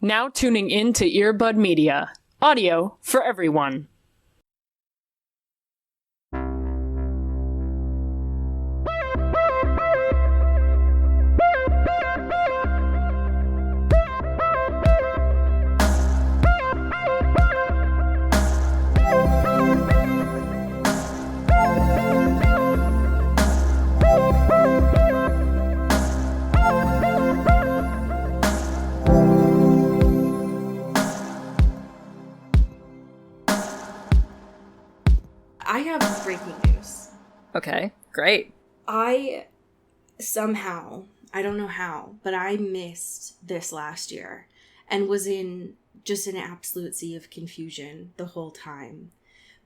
Now tuning in to Earbud Media. Audio for everyone. I have breaking news. Okay, great. I somehow, I don't know how, but I missed this last year and was in just an absolute sea of confusion the whole time.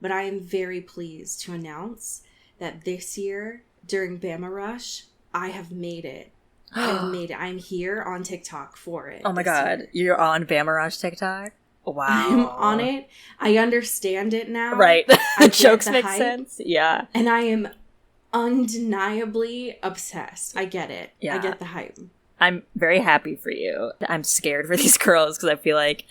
But I am very pleased to announce that this year, during Bama Rush, I have made it. I have made it. I'm here on TikTok for it. Oh my god, year. you're on Bama Rush TikTok? Wow. I'm on it. I understand it now. Right. I Jokes get the make hype, sense. Yeah. And I am undeniably obsessed. I get it. Yeah. I get the hype. I'm very happy for you. I'm scared for these girls because I feel like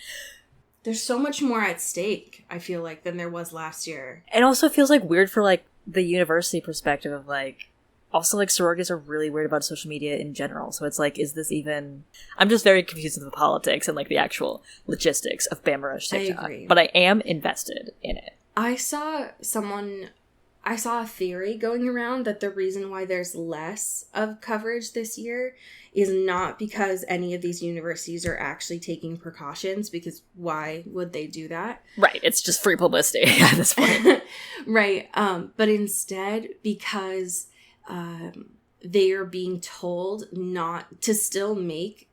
there's so much more at stake, I feel like, than there was last year. it also feels like weird for like the university perspective of like also like sororities are really weird about social media in general. So it's like, is this even I'm just very confused with the politics and like the actual logistics of Bama Rush TikTok. I agree. But I am invested in it. I saw a theory going around that the reason why there's less of coverage this year is not because any of these universities are actually taking precautions, because why would they do that? Right. It's just free publicity at this point. Right. But instead, because they are being told not to still make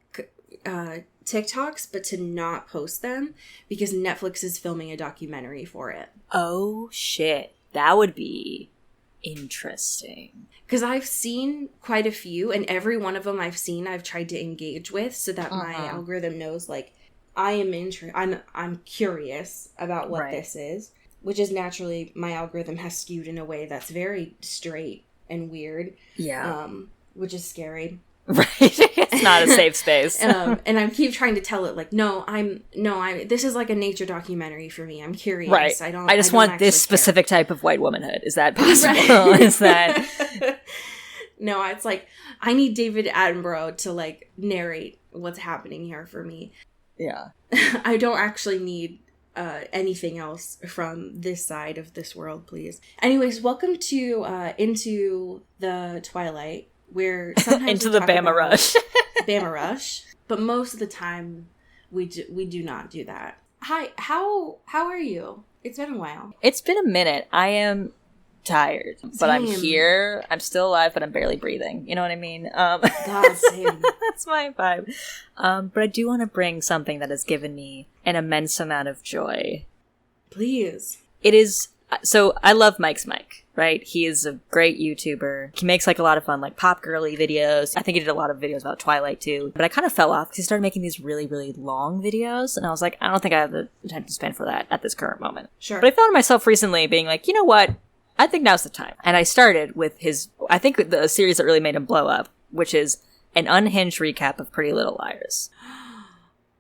TikToks, but to not post them because Netflix is filming a documentary for it. Oh, shit. That would be interesting. Because I've seen quite a few, and every one of them I've tried to engage with so that my algorithm knows, like, I am I'm curious about what this is, which is naturally my algorithm has skewed in a way that's very straight and weird. Yeah. Which is scary. Right. It's not a safe space. And I keep trying to tell it, like, this is like a nature documentary for me. I'm curious. Right. I just want this specific type of white womanhood. Is that possible? Right. Is that... No, it's like, I need David Attenborough to, like, narrate what's happening here for me. Yeah. I don't actually need anything else from this side of this world, please. Anyways, welcome to Into the Twilight, where sometimes Into the Bama Rush. Bama Rush, but most of the time we do not do that. Hi, how are you? It's been a while. It's been a minute. I am tired, but I'm here. I'm still alive, but I'm barely breathing. You know what I mean? God, same. That's my vibe. But I do want to bring something that has given me an immense amount of joy. Please. It is... So, I love Mike's Mike, right? He is a great YouTuber. He makes, like, a lot of fun, like, pop girly videos. I think he did a lot of videos about Twilight, too. But I kind of fell off because he started making these really, really long videos. And I was like, I don't think I have the time to spend for that at this current moment. Sure. But I found myself recently being like, you know what? I think now's the time. And I started with I think the series that really made him blow up, which is an unhinged recap of Pretty Little Liars.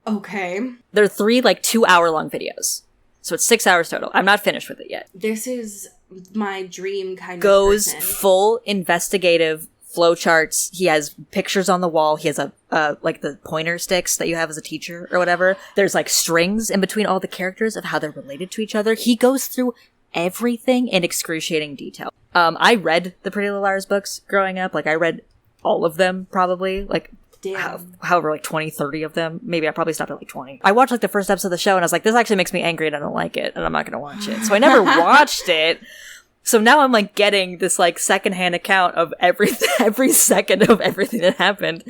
Okay. They're 3, like, 2-hour-long videos. So it's 6 hours total. I'm not finished with it yet. This is my dream kind Goes of person. full investigative flowcharts. He has pictures on the wall. He has like the pointer sticks that you have as a teacher or whatever. There's like strings in between all the characters of how they're related to each other. He goes through everything in excruciating detail. I read the Pretty Little Liars books growing up. Like I read all of them probably. Like however, like 20, 30 of them. Maybe I probably stopped at like 20. I watched like the first episode of the show and I was like, this actually makes me angry and I don't like it and I'm not going to watch it. So I never watched it. So now I'm like getting this like secondhand account of every second of everything that happened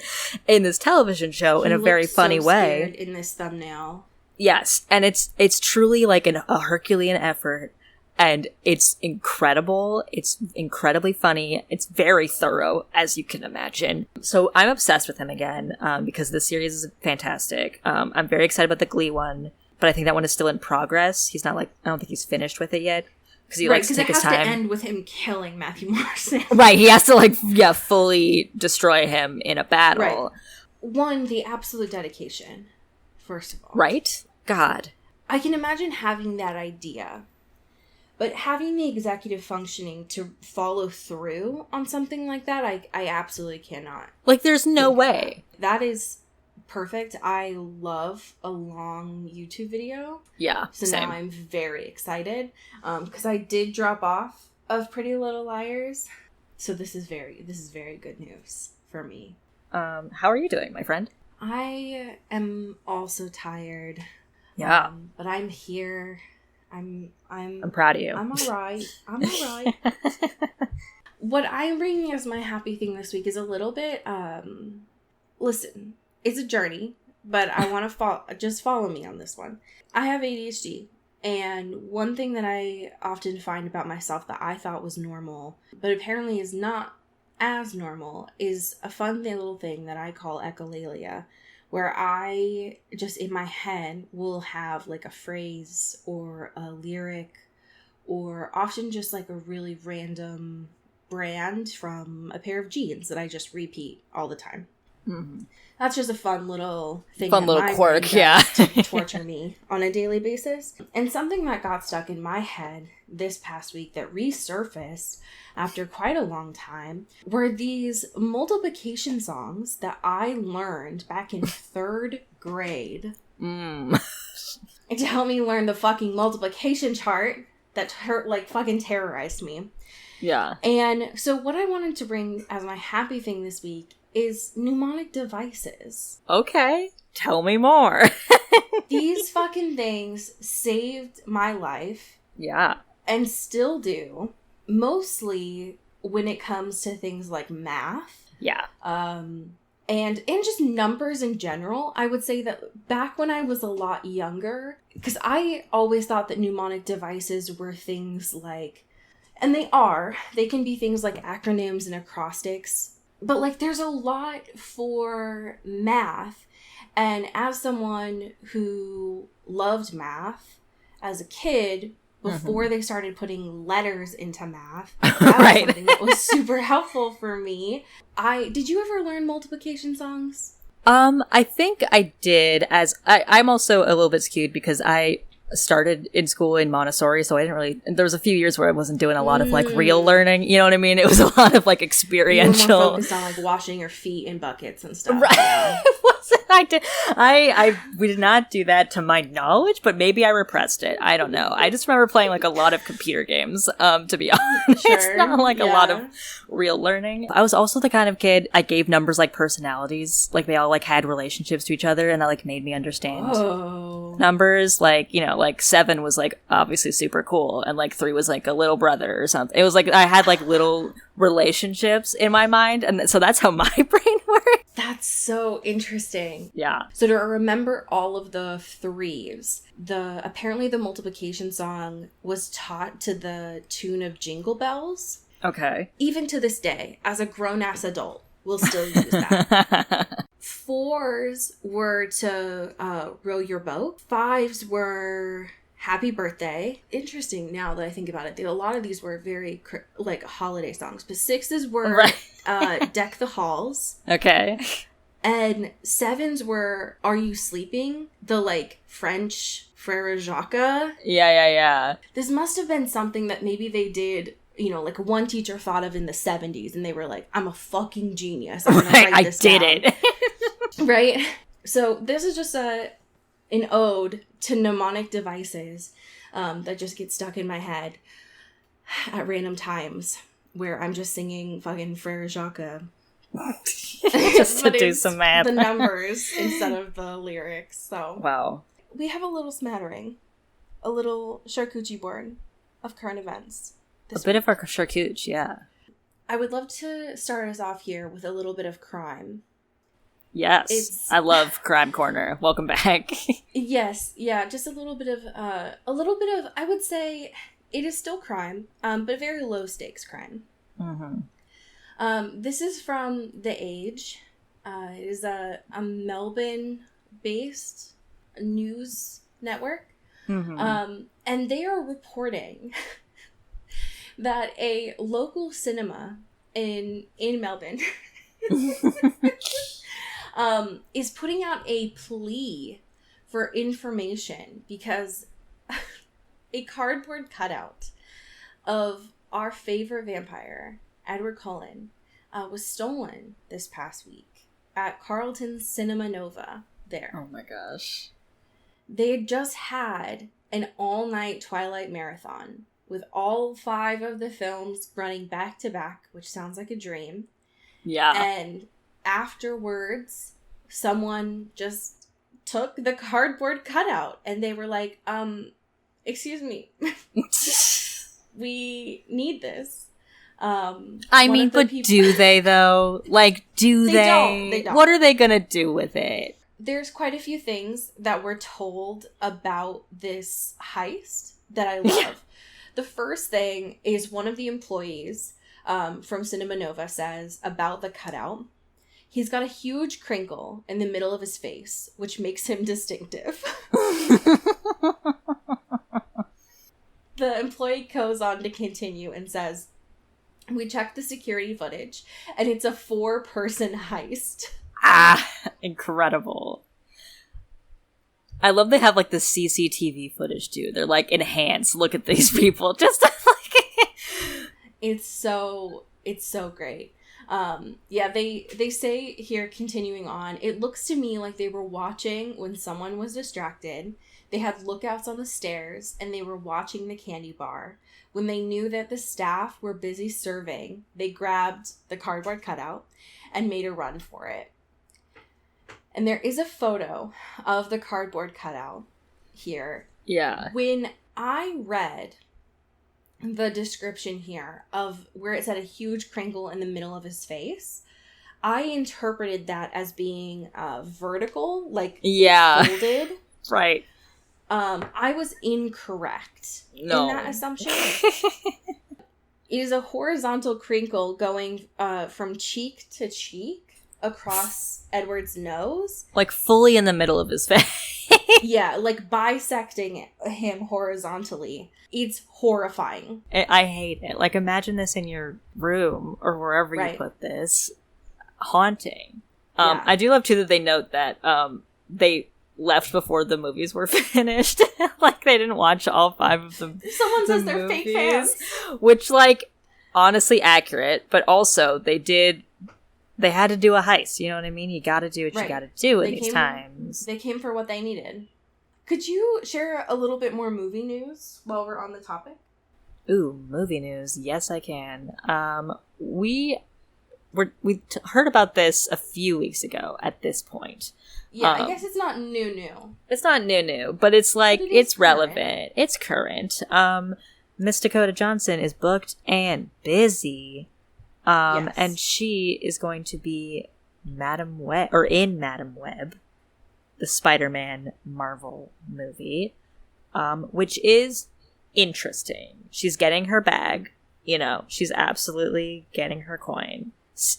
in this television show in a very funny way. In this thumbnail. Yes. And it's truly like a Herculean effort. And it's incredible. It's incredibly funny. It's very thorough, as you can imagine. So I'm obsessed with him again, because this series is fantastic. I'm very excited about the Glee one, but I think that one is still in progress. He's not like, I don't think he's finished with it yet. Because he likes to take his time. Because it has to end with him killing Matthew Morrison. Right, he has to like, fully destroy him in a battle. Right. One, the absolute dedication first of all. Right? God. I can imagine having that idea, but having the executive functioning to follow through on something like that, I absolutely cannot. Like, there's no way. That is perfect. I love a long YouTube video. Yeah, So same. now I'm very excited because I did drop off of Pretty Little Liars. So this is very good news for me. How are you doing, my friend? I am also tired. Yeah. But I'm here. I'm proud of you. I'm all right. What I'm bringing as my happy thing this week is a little bit, listen, it's a journey, but I want to just follow me on this one. I have ADHD, and one thing that I often find about myself that I thought was normal, but apparently is not as normal, is a fun little thing that I call echolalia, where I just in my head will have like a phrase or a lyric or often just like a really random brand from a pair of jeans that I just repeat all the time. Mm-hmm. That's just a fun little thing. Fun little quirk, yeah. To torture me on a daily basis. And something that got stuck in my head this past week that resurfaced after quite a long time were these multiplication songs that I learned back in 3rd grade. To help me learn the fucking multiplication chart that fucking terrorized me. Yeah. And so what I wanted to bring as my happy thing this week is mnemonic devices. Okay. Tell me more. These fucking things saved my life. Yeah. And still do. Mostly when it comes to things like math. Yeah. And just numbers in general. I would say that back when I was a lot younger, because I always thought that mnemonic devices were things like, and they can be things like acronyms and acrostics, but like there's a lot for math. And as someone who loved math as a kid, before they started putting letters into math, that was something that was super helpful for me. Did you ever learn multiplication songs? I think I did, as I'm also a little bit skewed because I started in school in Montessori, so I didn't really, there was a few years where I wasn't doing a lot of like real learning, you know what I mean? It was a lot of like experiential. You were more focused on like washing your feet in buckets and stuff. Right. Yeah. We did not do that to my knowledge, but maybe I repressed it. I don't know. I just remember playing like a lot of computer games, to be honest. Sure. It's not like a lot of real learning. I was also the kind of kid, I gave numbers like personalities. Like they all like had relationships to each other, and that like made me understand numbers. Like, you know, like 7 was like obviously super cool, and like 3 was like a little brother or something. It was like I had like little relationships in my mind, and so that's how my brain works. That's so interesting. Yeah. So to remember all of the 3s, apparently the multiplication song was taught to the tune of Jingle Bells. Okay. Even to this day, as a grown-ass adult, we'll still use that. 4s were to row your boat. 5s were happy birthday. Interesting now that I think about it. A lot of these were very like holiday songs. But 6s were deck the halls. Okay. And 7s were Are You Sleeping? The like French Frere Jacques. Yeah. This must have been something that maybe they did, you know, like one teacher thought of in the 70s, and they were like, I'm a fucking genius. I'm gonna write this down. it. Right? So this is just an ode to mnemonic devices that just get stuck in my head at random times where I'm just singing fucking Frere Jacques. Just to do some math. The numbers instead of the lyrics. So wow. We have a little smattering. A little charcuterie board of current events. A bit of our charcuterie, yeah. I would love to start us off here with a little bit of crime. Yes. I love Crime Corner. Welcome back. Yes, yeah, just a little bit of, I would say it is still crime, but very low stakes crime. This is from The Age. It is a Melbourne-based news network. And they are reporting that a local cinema in Melbourne is putting out a plea for information because a cardboard cutout of our favorite vampire, Edward Cullen, was stolen this past week at Carlton's Cinema Nova there. Oh my gosh. They had just had an all-night Twilight marathon with all 5 of the films running back to back, which sounds like a dream. Yeah. And afterwards, someone just took the cardboard cutout and they were like, excuse me, we need this. I mean, but do they though? Like, do they? They don't. What are they gonna do with it? There's quite a few things that we're told about this heist that I love. The first thing is one of the employees from Cinema Nova says about the cutout, he's got a huge crinkle in the middle of his face, which makes him distinctive. The employee goes on to continue and says, we checked the security footage, and it's a 4-person heist. Ah, incredible. I love they have, like, the CCTV footage, too. They're, like, enhanced. Look at these people. Just, like... It's so great. Yeah, they say here, continuing on, it looks to me like they were watching when someone was distracted. They had lookouts on the stairs, and they were watching the candy bar. When they knew that the staff were busy serving, they grabbed the cardboard cutout and made a run for it. And there is a photo of the cardboard cutout here. Yeah. When I read the description here of where it said a huge crinkle in the middle of his face, I interpreted that as being vertical, like folded. Right. I was incorrect in that assumption. It is a horizontal crinkle going from cheek to cheek across Edward's nose. Like fully in the middle of his face. Yeah, like bisecting him horizontally. It's horrifying. I hate it. Like, imagine this in your room or wherever you put this. Haunting. Yeah. I do love, too, that they note that they left before the movies were finished. Like, they didn't watch all 5 of them. Someone says they're fake fans. Which, like, honestly accurate, but also they had to do a heist, you know what I mean? You gotta do what you gotta do in these times. They came for what they needed. Could you share a little bit more movie news while we're on the topic? Ooh, movie news. Yes, I can. We heard about this a few weeks ago at this point. Yeah, I guess it's not new. It's not new, but it's like, but it's current. relevant. It's current. Miss Dakota Johnson is booked and busy. Yes. And she is going to be Madam Web, or in Madam Web, the Spider-Man Marvel movie, which is interesting. She's getting her bag, she's absolutely getting her coin.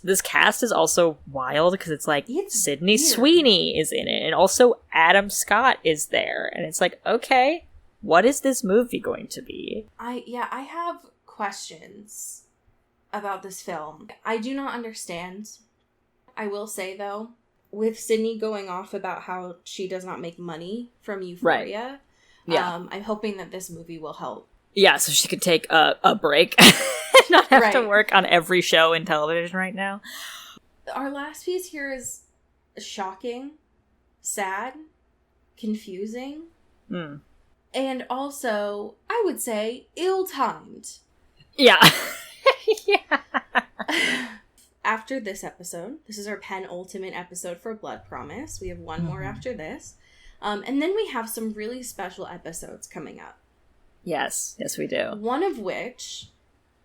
This cast is also wild because it's like Sydney Sweeney is in it, and also Adam Scott is there, and it's like, okay, what is this movie going to be? I have questions about this film. I do not understand. I will say, though, with Sydney going off about how she does not make money from Euphoria, I'm hoping that this movie will help. Yeah, so she could take a break. Not have to work on every show in television right now. Our last piece here is shocking, sad, confusing, and also, I would say, ill-timed. Yeah. Yeah. After this episode, this is our penultimate episode for Blood Promise. We have one more after this. And then we have some really special episodes coming up. Yes, we do. One of which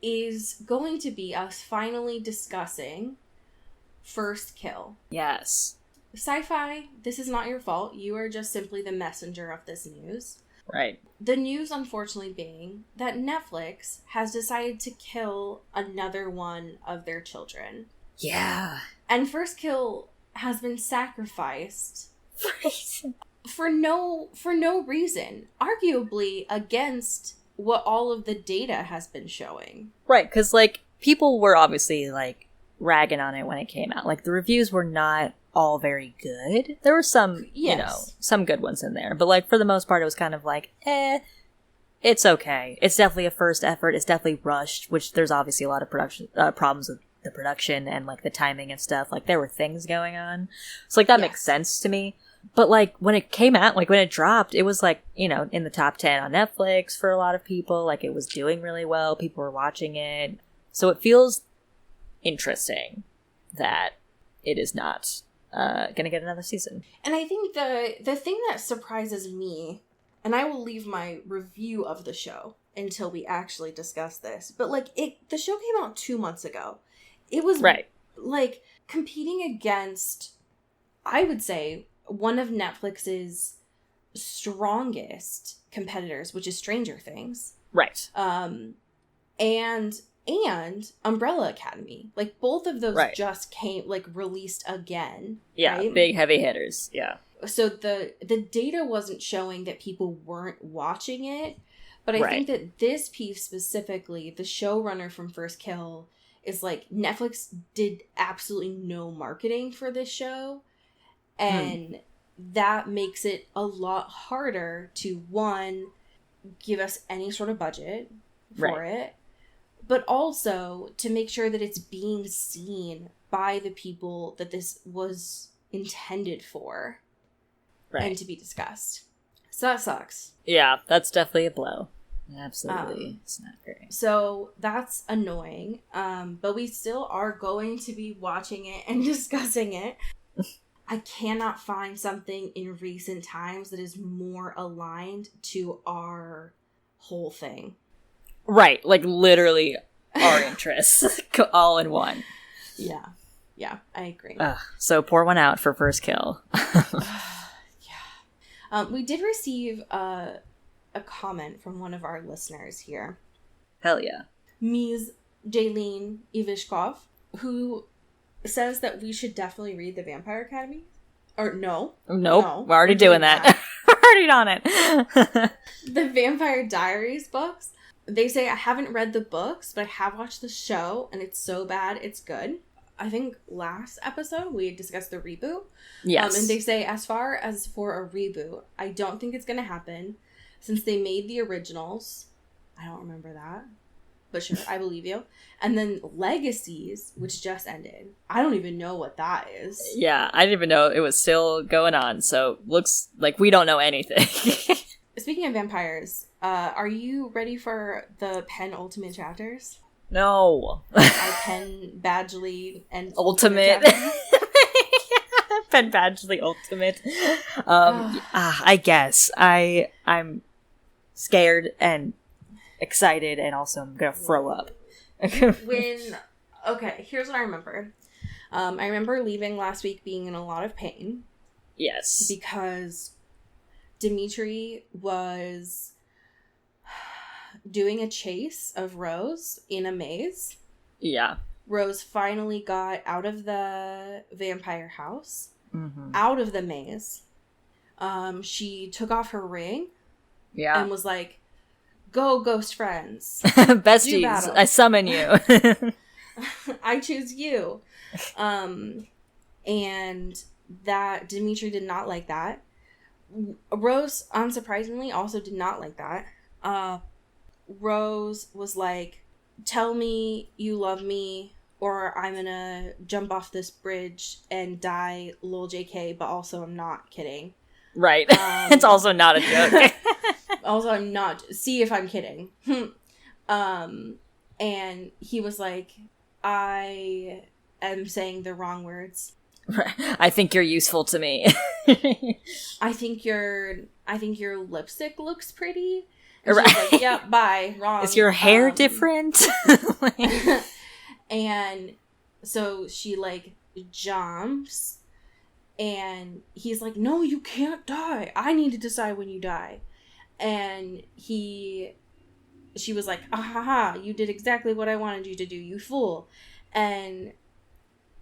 is going to be us finally discussing First Kill. Yes. Sci-Fi, this is not your fault. You are just simply the messenger of this news. Right. The news, unfortunately, being that Netflix has decided to kill another one of their children. Yeah. And First Kill has been sacrificed for no reason. Arguably against what all of the data has been showing. Right, because, like, people were obviously, like, ragging on it when it came out. Like, the reviews were not all very good. There were some, some good ones in there. But, like, for the most part, it was kind of like, it's okay. It's definitely a first effort. It's definitely rushed, which there's obviously a lot of production problems with the production and, like, the timing and stuff. Like, there were things going on. So, like, that makes sense to me. But, like, when it came out, like, when it dropped, it was, like, in the top 10 on Netflix for a lot of people. Like, it was doing really well. People were watching it. So it feels interesting that it is not going to get another season. And I think the thing that surprises me, and I will leave my review of the show until we actually discuss this, but, like, the show came out 2 months ago. It was, like, competing against, I would say, one of Netflix's strongest competitors, which is Stranger Things. Right. And Umbrella Academy. Like, both of those just came, like, released again. Yeah, right? Big heavy hitters. Yeah. So the data wasn't showing that people weren't watching it, but I think that this piece specifically, the showrunner from First Kill, is like, Netflix did absolutely no marketing for this show. And that makes it a lot harder to, one, give us any sort of budget for it, but also to make sure that it's being seen by the people that this was intended for and to be discussed. So that sucks. Yeah, that's definitely a blow. Absolutely. It's not great. So that's annoying. But we still are going to be watching it and discussing it. I cannot find something in recent times that is more aligned to our whole thing. Right, like literally our interests all in one. Yeah, I agree. So pour one out for First Kill. We did receive a comment from one of our listeners here. Hell yeah. Ms. Jaylene Ivishkov, who says that we should definitely read The Vampire Academy. Or no. Nope. No, we're already doing that. We're already on it. The Vampire Diaries books. They say, I haven't read the books, but I have watched the show, and it's so bad, it's good. I think last episode we had discussed the reboot. Yes. And they say, as far as for a reboot, I don't think it's going to happen. Since they made the originals. I don't remember that. But sure, I believe you. And then Legacies, which just ended. I don't even know what that is. Yeah, I didn't even know it was still going on. So looks like we don't know anything. Speaking of vampires, are you ready for the penultimate chapters? No. Our Penn Badgley and Ultimate. Penn Badgley Ultimate. I guess. I'm scared and excited, and also I'm gonna throw up. Okay, here's what I remember. I remember leaving last week being in a lot of pain. Yes. Because Dimitri was doing a chase of Rose in a maze. Yeah. Rose finally got out of the vampire house, out of the maze. She took off her ring. Yeah. And was like, go, ghost friends. Besties, I summon you. I choose you. And that Dimitri did not like that. Rose, unsurprisingly, also did not like that. Rose was like, tell me you love me, or I'm gonna jump off this bridge and die, lol JK, but also I'm not kidding. Right. It's also not a joke. Also, I'm not. See if I'm kidding. And he was like, I am saying the wrong words. I think you're useful to me. I think your lipstick looks pretty. And right. She was like, yeah, bye. Wrong. Is your hair different? And so she, like, jumps. And he's like, no, you can't die. I need to decide when you die. And she was like, ah, you did exactly what I wanted you to do, you fool. And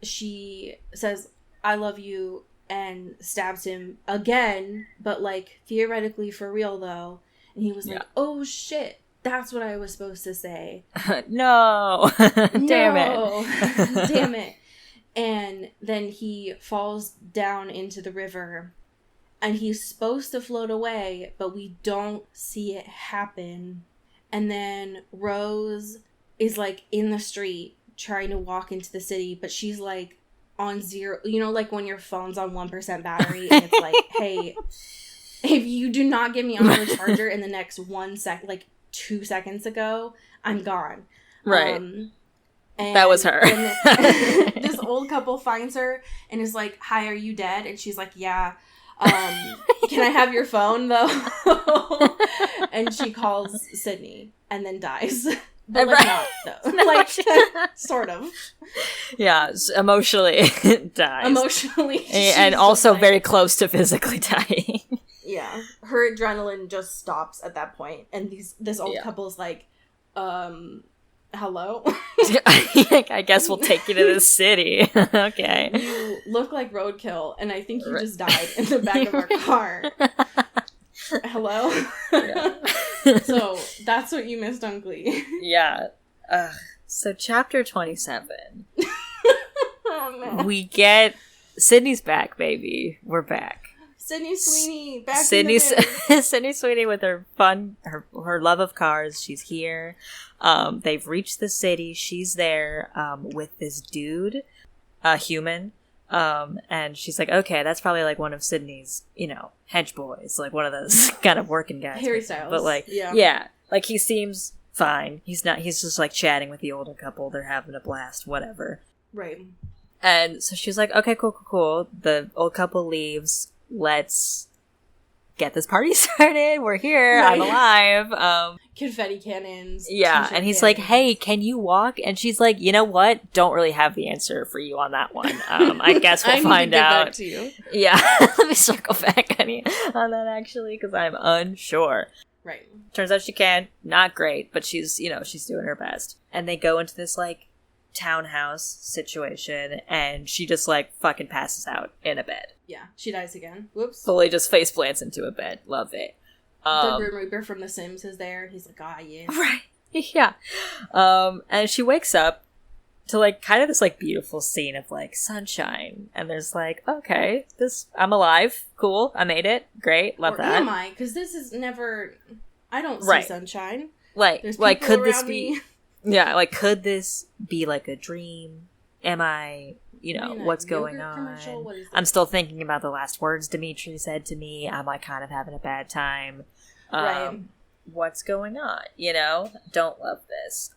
she says, I love you, and stabs him again, but, like, theoretically for real, though. And he was like, oh, shit, that's what I was supposed to say. No. Damn it. Damn it. And then he falls down into the river, and he's supposed to float away, but we don't see it happen. And then Rose is, like, in the street trying to walk into the city, but she's, like, on zero. You know, like, when your phone's on 1% battery, and it's like, hey, if you do not get me on the charger in the next 1 second, like, 2 seconds ago, I'm gone. Right. And that was her. This old couple finds her and is like, hi, are you dead? And she's like, yeah. Can I have your phone, though? And she calls Sydney and then dies. But, like, not, though. No, like, sort of. Yeah, emotionally dies. Emotionally. And also, like, very close to physically dying. Yeah. Her adrenaline just stops at that point. And this old couple's like, hello? I guess we'll take you to the city. Okay. You look like roadkill, and I think you just died in the back of our car. Hello? So, that's what you missed on Glee. Yeah. So, chapter 27. Oh, no. We get... Sydney's back, baby. We're back. Sydney Sweeney, back in the Sydney Sweeney with her fun, her love of cars. She's here. They've reached the city. She's there with this dude, a human. And she's like, okay, that's probably like one of Sydney's, hench boys, like one of those kind of working guys. Harry Styles. But like, yeah, like he seems fine. He's just like chatting with the older couple. They're having a blast, whatever. Right. And so she's like, okay, cool. The old couple leaves. Let's get this party started. We're here. Right. I'm alive. Confetti cannons. Yeah, and he's like, hey, can you walk? And she's like, you know what? Don't really have the answer for you on that one. I guess we'll find out. Back to you. Yeah, let me circle back on that actually, because I'm unsure. Right. Turns out she can. Not great, but she's doing her best. And they go into this like townhouse situation, and she just like fucking passes out in a bed. Yeah, she dies again. Whoops. Fully just face plants into a bed. Love it. The Grim Reaper from The Sims is there. He's like, yeah. Right. Yeah. And she wakes up to like kind of this like beautiful scene of like sunshine, and there's like, okay, I'm alive. Cool. I made it. Great. Love that. Am I? Because this is never. I don't see sunshine. Like could this be? Me. Yeah. Like, could this be like a dream? Am I? What's going on? I'm still thinking about the last words Dimitri said to me. I'm like kind of having a bad time. Right. What's going on? Don't love this.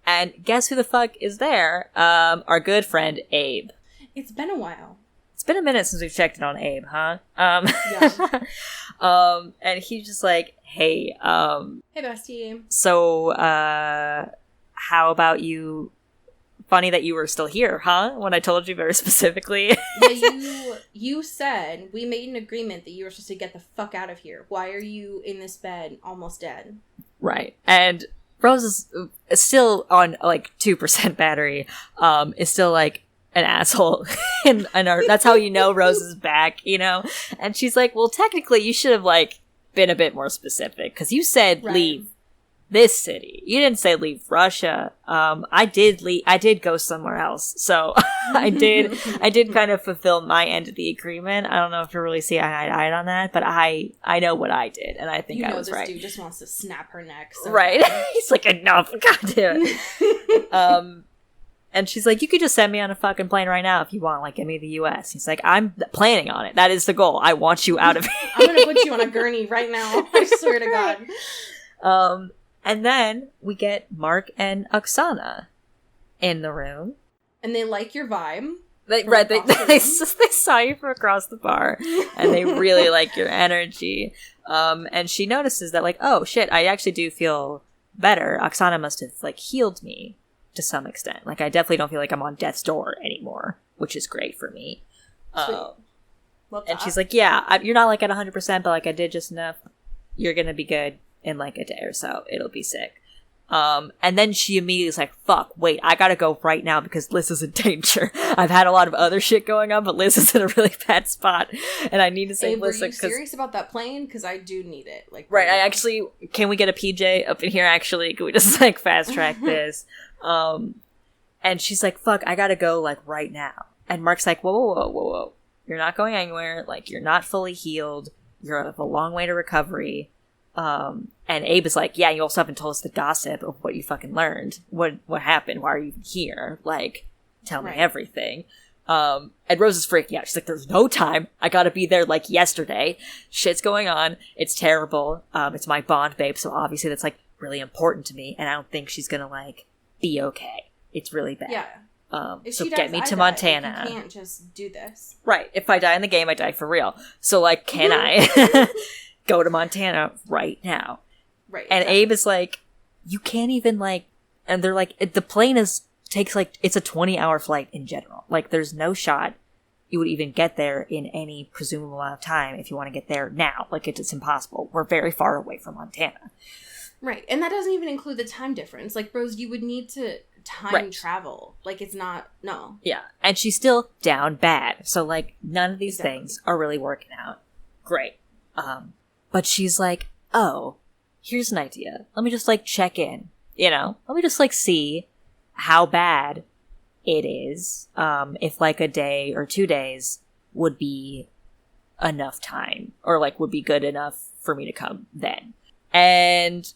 And guess who the fuck is there? Our good friend Abe. It's been a while. It's been a minute since we've checked in on Abe, huh? Yeah. And he's just like, hey, hey bestie. So, how about you? Funny that you were still here, huh? When I told you very specifically. Yeah, you said we made an agreement that you were supposed to get the fuck out of here. Why are you in this bed almost dead? Right. And Rose is still on like 2% battery, is still like an asshole. and that's how Rose is back, And she's like, well, technically you should have like been a bit more specific, because you said leave this city. You didn't say leave Russia. I did go somewhere else. So I did kind of fulfill my end of the agreement. I don't know if you really see eye to eye on that, but I know what I did, and I think I was right. This dude just wants to snap her neck. So right. He's like, enough. God damn it. And she's like, you could just send me on a fucking plane right now if you want, like, get me to the US. He's like, I'm planning on it. That is the goal. I want you out of here. I'm gonna put you on a gurney right now. I swear to God. And then we get Mark and Oksana in the room. And they like your vibe. They saw you from across the bar, and they really like your energy. And she notices that, like, oh shit, I actually do feel better. Oksana must have, like, healed me to some extent. Like, I definitely don't feel like I'm on death's door anymore, which is great for me. And she's like, yeah, you're not, like, at 100%, but, like, I did just enough. You're gonna be good in like a day or so. It'll be sick. And then she immediately is like, fuck, wait, I gotta go right now because Liz is in danger. I've had a lot of other shit going on, but Liz is in a really bad spot, and I need to save Liz. Are you serious about that plane? Because I do need it. Like, right, can we get a PJ up in here, actually? Can we just, like, fast track this? And she's like, fuck, I gotta go, like, right now. And Mark's like, whoa. You're not going anywhere. Like, you're not fully healed. You're a long way to recovery. And Abe is like, yeah, you also haven't told us the gossip of what you fucking learned. What happened? Why are you here? Like, tell me everything. And Rose is freaking out. She's like, there's no time. I gotta be there, like, yesterday. Shit's going on. It's terrible. It's my bond, babe. So obviously that's, like, really important to me. And I don't think she's gonna, like, be okay. It's really bad. Yeah. So get me to Montana. Like, you can't just do this. Right. If I die in the game, I die for real. So, like, can I go to Montana right now? Right. And Abe is like, you can't even, like, and they're like, the plane takes, like, it's a 20-hour flight in general. Like, there's no shot you would even get there in any presumable amount of time if you want to get there now. Like, it's impossible. We're very far away from Montana. Right. And that doesn't even include the time difference. Like, Rose, you would need to time travel. Like, it's not, no. Yeah. And she's still down bad. So, like, none of these things are really working out. Great. But she's like, oh, here's an idea. Let me just, like, check in. You know? Let me just, like, see how bad it is. If, like, a day or 2 days would be enough time. Or, like, would be good enough for me to come then. And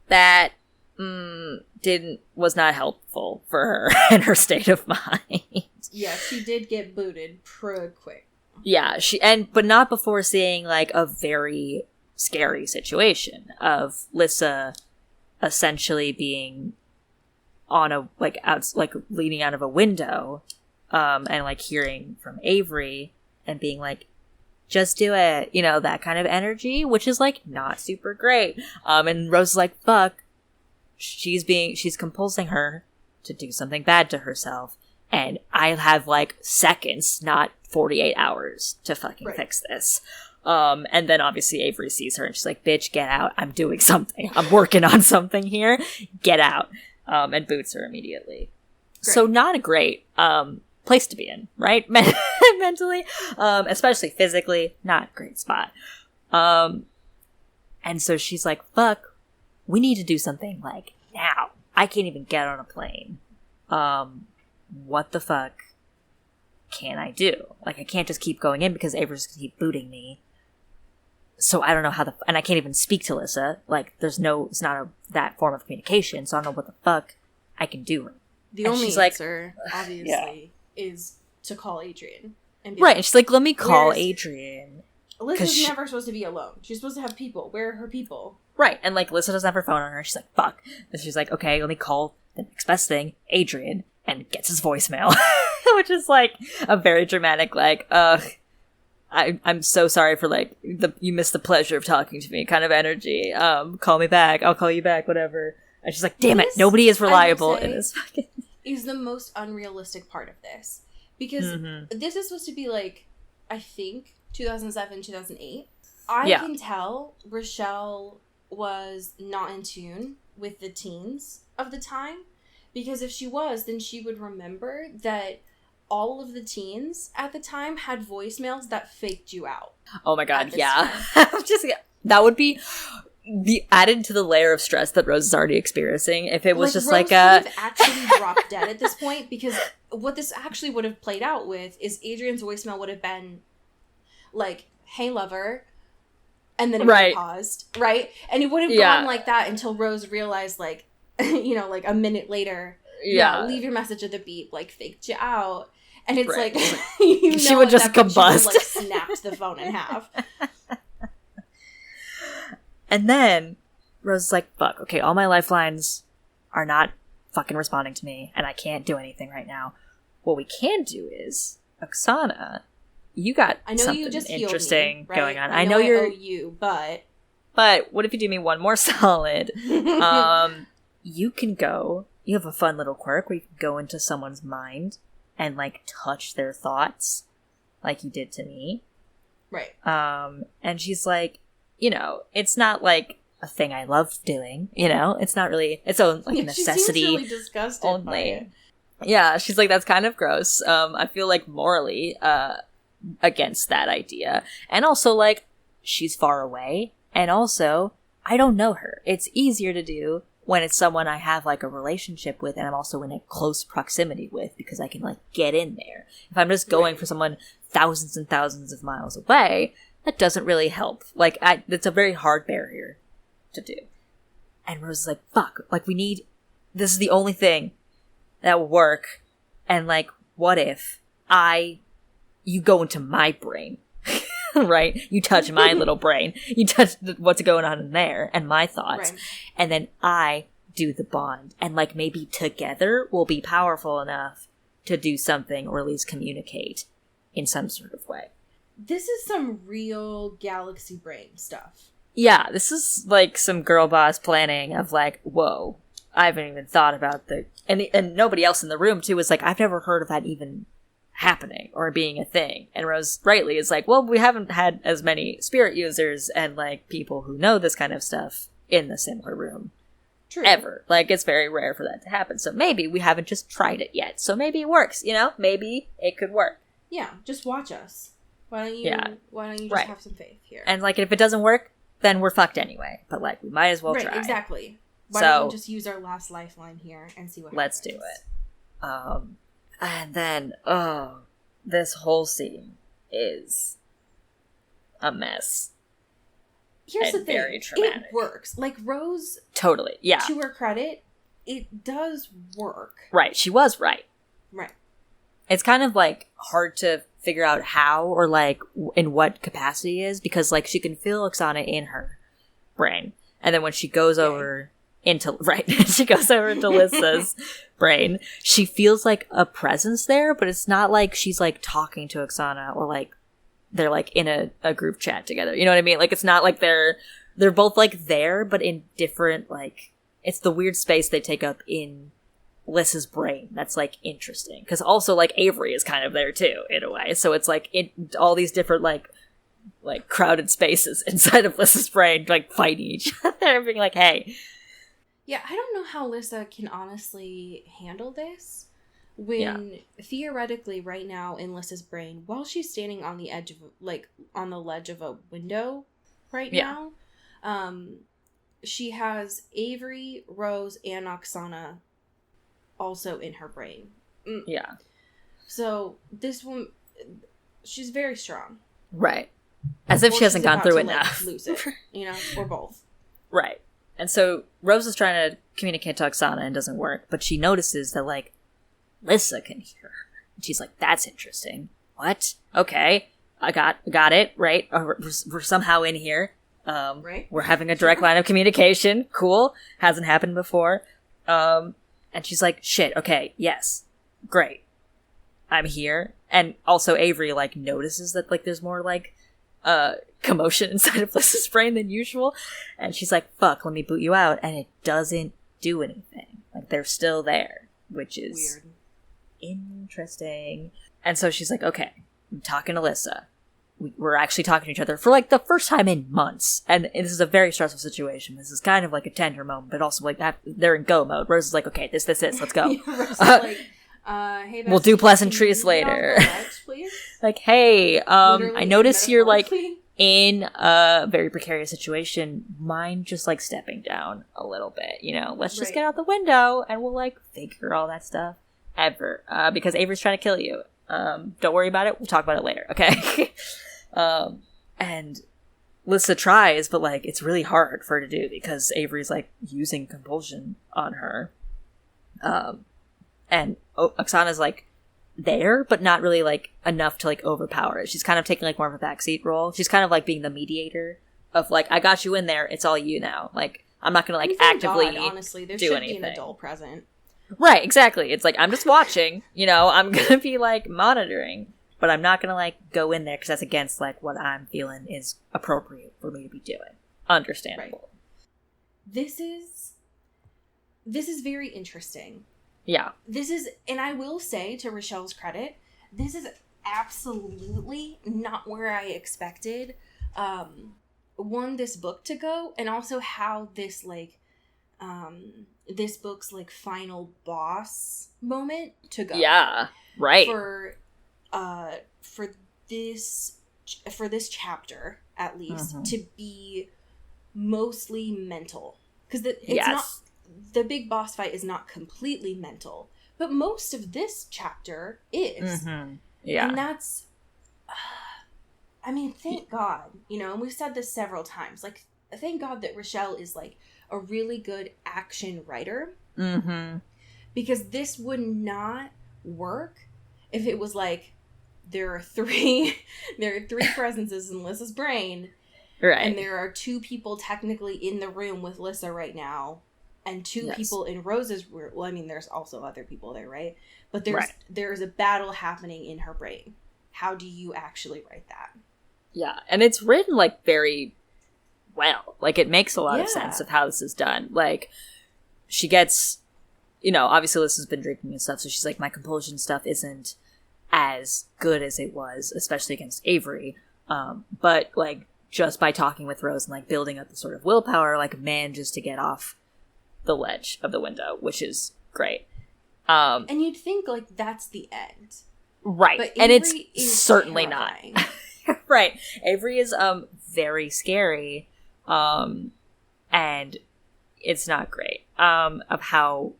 that was not helpful for her and her state of mind. Yeah, she did get booted pretty quick. Yeah, but not before seeing, like, a very scary situation of Lissa essentially being on a, like, leaning out of a window, and, like, hearing from Avery and being like, just do it, you know, that kind of energy, which is, like, not super great. And Rose is like, fuck, she's compulsing her to do something bad to herself, and I have, like, seconds, not 48 hours to fucking fix this. And then obviously Avery sees her and she's like, bitch, get out. I'm doing something. I'm working on something here. Get out. And boots her immediately. Great. So not a great, place to be in, right? Mentally, especially physically, not a great spot. And so she's like, fuck, we need to do something, like, now. I can't even get on a plane. What the fuck can I do? Like, I can't just keep going in because Avery's gonna keep booting me. So I don't know how and I can't even speak to Lissa. Like, it's not that form of communication, so I don't know what the fuck I can do. The only answer, obviously, is to call Adrian. And right, and she's like, let me call Adrian. Lyssa's never supposed to be alone. She's supposed to have people. Where are her people? Right, and, like, Lissa doesn't have her phone on her. She's like, fuck. And she's like, okay, let me call the next best thing, Adrian, and gets his voicemail. Which is, like, a very dramatic, like, I'm so sorry for, like, you missed the pleasure of talking to me kind of energy. Call me back. I'll call you back, whatever. And she's like, damn it, nobody is reliable in this fucking... is the most unrealistic part of this. Because this is supposed to be, like, I think, 2007, 2008. I can tell Rochelle was not in tune with the teens of the time. Because if she was, then she would remember that all of the teens at the time had voicemails that faked you out. Oh my god, yeah. That would be added to the layer of stress that Rose is already experiencing if it was just Rose like a... would have actually dropped dead at this point, because what this actually would have played out with is Adrian's voicemail would have been like, hey lover, and then it would have paused, right? And it would have gone like that until Rose realized, like, you know, like a minute later, leave your message at the beep, like, faked you out. And it's like, you know, she would just combust. She would, like, snapped the phone in half. And then Rose is like, fuck, okay, all my lifelines are not fucking responding to me, and I can't do anything right now. What we can do is, Oksana, you got something interesting me, right? going on. I know I owe you, but what if you do me one more solid? You can go, you have a fun little quirk where you can go into someone's mind and, like, touch their thoughts like you did to me. Right. And she's like, you know, it's not, like, a thing I love doing, you know? It's not really, it's a, like, necessity. She seems really disgusted only. By it. Yeah, she's like, that's kind of gross. I feel, like, morally, against that idea. And also, like, she's far away. And also, I don't know her. It's easier to do when it's someone I have like a relationship with and I'm also in a close proximity with because I can like get in there. If I'm just going for someone thousands and thousands of miles away, that doesn't really help. Like, it's a very hard barrier to do. And Rose is like, fuck, like this is the only thing that will work. And like, what if you go into my brain, right? You touch my little brain. You touch what's going on in there and my thoughts. Right. And then I do the bond. And like, maybe together we'll be powerful enough to do something or at least communicate in some sort of way. This is some real galaxy brain stuff. Yeah, this is like some girl boss planning of like, whoa, I haven't even thought about and nobody else in the room too was like, I've never heard of that even happening or being a thing. And Rose rightly is like, well, we haven't had as many spirit users and like people who know this kind of stuff in the similar room. True. Ever. Like, it's very rare for that to happen. So maybe we haven't just tried it yet. So maybe it works, you know? Maybe it could work. Yeah, just watch us. Why don't you just have some faith here? And like, if it doesn't work, then we're fucked anyway. But like, we might as well try. Exactly. Why don't we just use our last lifeline here and see what happens? Let's do it. And then, this whole scene is a mess. Here's the thing. Very traumatic. It works. Like, Rose... Totally, yeah. To her credit, it does work. Right, she was right. Right. It's kind of, like, hard to figure out how or, like, in what capacity it is, because, like, she can feel Oksana in her brain. And then when she goes over into... Right, she goes over into Lissa's brain, she feels, like, a presence there, but it's not like she's, like, talking to Oksana or, like, they're like in a group chat together. You know what I mean? Like, it's not like they're both like there, but in different, like, it's the weird space they take up in Lissa's brain that's like interesting. Cause also like Avery is kind of there too, in a way. So it's like all these different like crowded spaces inside of Lissa's brain, like fighting each other and being like, hey. Yeah, I don't know how Lissa can honestly handle this. When theoretically right now in Lissa's brain, while she's standing on the edge of on the ledge of a window right now, she has Avery, Rose, and Oksana also in her brain. Yeah. So this one, she's very strong. Right. As if she hasn't gone through enough. Lose it, you know, or both. Right. And so Rose is trying to communicate to Oksana and doesn't work, but she notices that like Lissa can hear her. And she's like, that's interesting. What? Okay. I got it, right? We're somehow in here. Right. We're having a direct line of communication. Cool. Hasn't happened before. And she's like, shit, okay, yes. Great. I'm here. And also Avery, like, notices that, like, there's more, like, commotion inside of Lissa's brain than usual. And she's like, fuck, let me boot you out. And it doesn't do anything. Like, they're still there, which is weird. Interesting. And so she's like, okay, I'm talking to Lissa. We're actually talking to each other for like the first time in months. And this is a very stressful situation. This is kind of like a tender moment, but also like that they're in go mode. Rose is like, okay, this, let's go. Hey, we'll do pleasantries later. Like, hey, I notice you're like in a very precarious situation. Mind just like stepping down a little bit, you know? Let's just get out the window and we'll like figure all that stuff because Avery's trying to kill you. Don't worry about it. We'll talk about it later. Okay. And Lissa tries, but like, it's really hard for her to do because Avery's like using compulsion on her. And Oksana's like there, but not really like enough to like overpower it. She's kind of taking like more of a backseat role. She's kind of like being the mediator of like, I got you in there. It's all you now. Like, I'm not going to like actively honestly, there do should anything. Be an adult present. Right, exactly. It's like, I'm just watching, you know, I'm gonna be, like, monitoring, but I'm not gonna, like, go in there, because that's against, like, what I'm feeling is appropriate for me to be doing. Understandable. Right. This is very interesting. Yeah. And I will say, to Rochelle's credit, this is absolutely not where I expected, this book to go, and also how this, like, this book's like final boss moment to go. Yeah, right. For this chapter at least to be mostly mental because it's not the big boss fight is not completely mental, but most of this chapter is. Mm-hmm. Yeah. And that's, I mean, thank God, you know, and we've said this several times, like, thank God that Rochelle is, like, a really good action writer. Mm-hmm. Because this would not work if it was like, there are three presences in Lissa's brain. Right. And there are 2 people technically in the room with Lissa right now. And 2 people in Rose's room. Well, I mean, there's also other people there, right? But there's a battle happening in her brain. How do you actually write that? Yeah, and it's written, like, very well. Like, it makes a lot of sense of how this is done. Like, she gets, you know, obviously Lissa's been drinking and stuff, so she's like, my compulsion stuff isn't as good as it was, especially against Avery. But, like, just by talking with Rose and, like, building up the sort of willpower, like, manages to get off the ledge of the window, which is great. And you'd think, like, that's the end. Right. But and it's Avery is certainly terrifying. not. Right. Avery is very scary. And it's not great. Of how